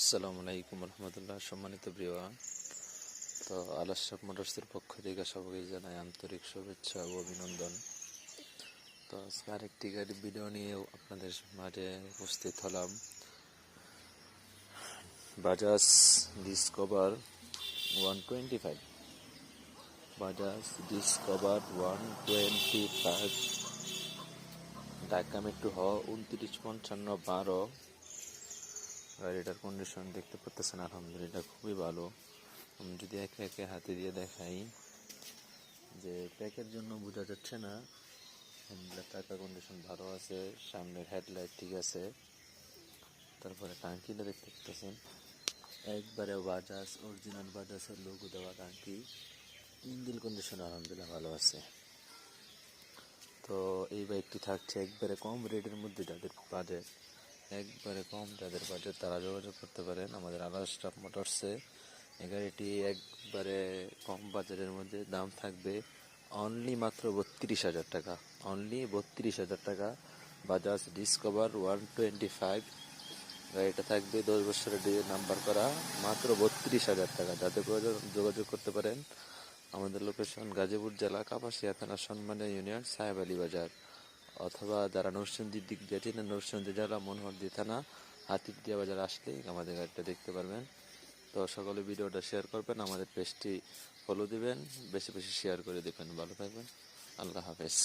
আসসালামু আলাইকুম রহমতুল্লাহ। সম্মানিত প্রিয়, তো আলাশাব মোটরসের পক্ষ থেকে সবাইকে জানাই আন্তরিক শুভেচ্ছা ও অভিনন্দন। তো আজকে আরেকটি গাড়ির ভিডিও নিয়ে আপনাদের মাঝে উপস্থিত হলাম। Bajaj discover 125, Bajaj discover 125 Dhaka metro হ 295512। গাড়িটার কন্ডিশন দেখতে পাচ্ছেন, আলহামদুলিল্লাহ খুবই ভালো। আমি যদি একে একে হাতে দিয়ে দেখাই, যে প্যাকের জন্য বোঝা যাচ্ছে না, টাকার কন্ডিশন ভালো আছে, সামনের হেডলাইট ঠিক আছে, তারপরে টাঙ্কিটা দেখতে পাচ্ছেন একবারে বাজাজ অরিজিনাল বাজাজের লোগো দেওয়া টাঙ্কি। ইঞ্জিন কন্ডিশন আলহামদুলিল্লাহ ভালো আছে। তো এই বাইকটি থাকছে একবারে কম রেটের মধ্যে, যাদের বাজেট একবারে কম, যাদের বাজেট তারা যোগাযোগ করতে পারেন আমাদের আলাশাব মোটরসে। এই গাড়িটি একবারে কম বাজারের মধ্যে, দাম থাকবে অনলি মাত্র 32,000 টাকা, অনলি 32,000 টাকা। বাজাজ ডিসকভার 125 গাড়িটা থাকবে 10 বছরের নাম্বার করা, মাত্র 32,000 টাকা। যাদের যোগাযোগ করতে পারেন। আমাদের লোকেশন গাজীপুর জেলা কাপাসিয়া থানা সন্মানে ইউনিয়ন সাহেব আলী বাজার, অথবা যারা নরসিংদীর দিক দিয়ে চেনেন, নরসিংদী জেলা মনোহরদী থানা হাতিরদিয়া বাজার আসলে আমাদের গাড়িটা দেখতে পারবেন। তো সকলে ভিডিওটা শেয়ার করবেন, আমাদের পেজটি ফলো দিবেন, বেশি বেশি শেয়ার করে দেবেন। ভালো থাকবেন, আল্লাহ হাফেজ।